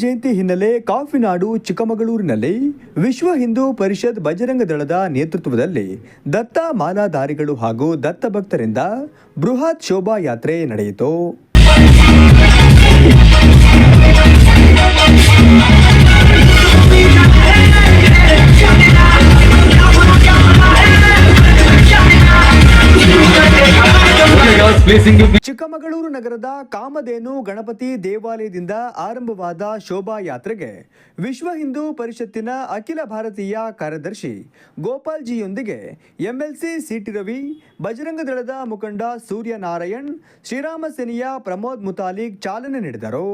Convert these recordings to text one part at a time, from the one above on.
ಜಯಂತಿ ಹಿನ್ನೆಲೆ ಕಾಫಿನಾಡು ಚಿಕ್ಕಮಗಳೂರಿನಲ್ಲಿ ವಿಶ್ವ ಹಿಂದೂ ಪರಿಷತ್ ಬಜರಂಗ ದಳದ ನೇತೃತ್ವದಲ್ಲಿ ದತ್ತ ಮಾಲಾಧಾರಿಗಳು ಹಾಗೂ ದತ್ತ ಭಕ್ತರಿಂದ ಬೃಹತ್ ಶೋಭಾಯಾತ್ರೆ ನಡೆಯಿತು. ಚಿಕ್ಕಮಗಳೂರು ನಗರದ ಕಾಮಧೇನು ಗಣಪತಿ ದೇವಾಲಯದಿಂದ ಆರಂಭವಾದ ಶೋಭಾಯಾತ್ರೆಗೆ ವಿಶ್ವ ಹಿಂದೂ ಪರಿಷತ್ತಿನ ಅಖಿಲ ಭಾರತೀಯ ಕಾರ್ಯದರ್ಶಿ ಗೋಪಾಲ್ಜಿಯೊಂದಿಗೆ ಎಂಎಲ್ಸಿ ಸಿಟಿ ರವಿ, ಬಜರಂಗ ದಳದ ಮುಖಂಡ ಸೂರ್ಯನಾರಾಯಣ್, ಶ್ರೀರಾಮ ಸೇನೆಯ ಪ್ರಮೋದ್ ಮುತಾಲಿಕ್ ಚಾಲನೆ ನೀಡಿದರು.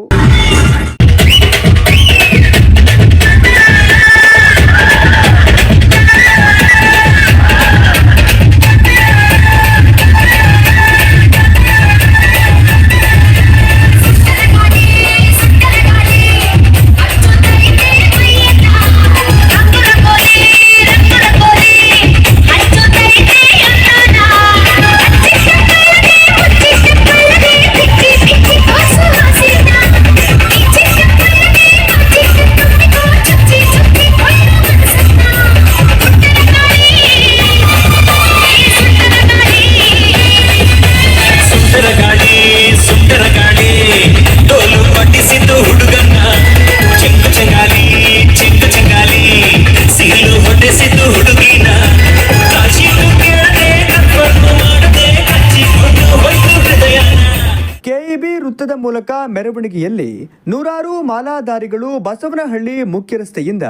ಕೆಇಬಿ ವೃತ್ತದ ಮೂಲಕ ಮೆರವಣಿಗೆಯಲ್ಲಿ ನೂರಾರು ಮಾಲಾಧಾರಿಗಳು ಬಸವನಹಳ್ಳಿ ಮುಖ್ಯ ರಸ್ತೆಯಿಂದ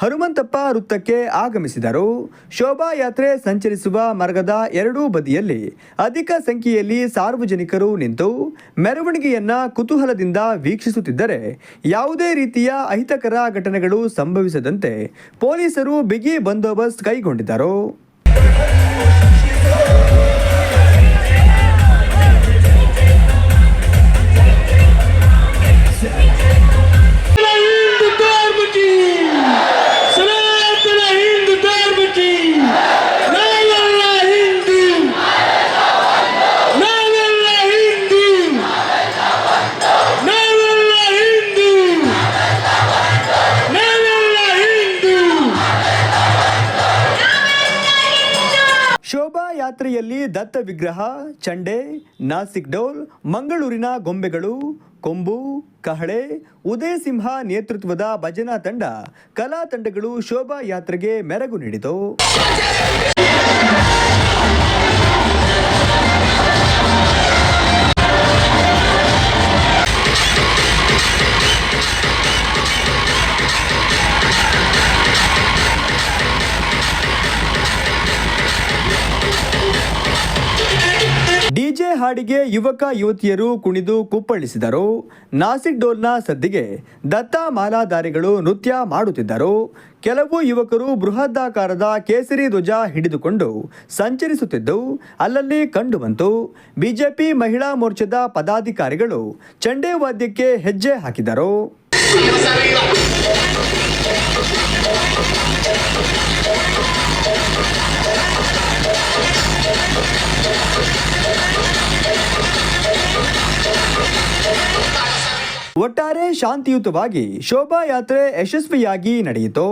ಹನುಮಂತಪ್ಪ ವೃತ್ತಕ್ಕೆ ಆಗಮಿಸಿದರು. ಶೋಭಾಯಾತ್ರೆ ಸಂಚರಿಸುವ ಮಾರ್ಗದ ಎರಡೂ ಬದಿಯಲ್ಲಿ ಅಧಿಕ ಸಂಖ್ಯೆಯಲ್ಲಿ ಸಾರ್ವಜನಿಕರು ನಿಂತು ಮೆರವಣಿಗೆಯನ್ನ ಕುತೂಹಲದಿಂದ ವೀಕ್ಷಿಸುತ್ತಿದ್ದರೆ ಯಾವುದೇ ರೀತಿಯ ಅಹಿತಕರ ಘಟನೆಗಳು ಸಂಭವಿಸದಂತೆ ಪೊಲೀಸರು ಬಿಗಿ ಬಂದೋಬಸ್ತ್ ಕೈಗೊಂಡಿದ್ದರು. ಶೋಭಾಯಾತ್ರೆಯಲ್ಲಿ ದತ್ತ ವಿಗ್ರಹ, ಚಂಡೆ, ನಾಸಿಕ್ ಡೋಲ್, ಮಂಗಳೂರಿನ ಗೊಂಬೆಗಳು, ಕೊಂಬು, ಕಹಳೆ, ಉದಯ ಸಿಂಹ ನೇತೃತ್ವದ ಭಜನಾ ತಂಡ, ಕಲಾ ತಂಡಗಳು ಶೋಭಾಯಾತ್ರೆಗೆ ಮೆರಗು ನೀಡಿತು. ಡಿಜೆ ಹಾಡಿಗೆ ಯುವಕ ಯುವತಿಯರು ಕುಣಿದು ಕುಪ್ಪಳಿಸಿದರು. ನಾಸಿಕ್ ಡೋಲ್ನ ಸದ್ದಿಗೆ ದತ್ತ ಮಾಲಾಧಾರಿಗಳು ನೃತ್ಯ ಮಾಡುತ್ತಿದ್ದರು. ಕೆಲವು ಯುವಕರು ಬೃಹದಾಕಾರದ ಕೇಸರಿ ಧ್ವಜ ಹಿಡಿದುಕೊಂಡು ಸಂಚರಿಸುತ್ತಿದ್ದು ಅಲ್ಲಲ್ಲಿ ಕಂಡುಬಂತು. ಬಿಜೆಪಿ ಮಹಿಳಾ ಮೋರ್ಚಾದ ಪದಾಧಿಕಾರಿಗಳು ಚಂಡೆ ವಾದ್ಯಕ್ಕೆ ಹೆಜ್ಜೆ ಹಾಕಿದರು. ಒಟ್ಟಾರೆ ಶಾಂತಿಯುತವಾಗಿ ಶೋಭಾಯಾತ್ರೆ ಯಶಸ್ವಿಯಾಗಿ ನಡೆಯಿತು.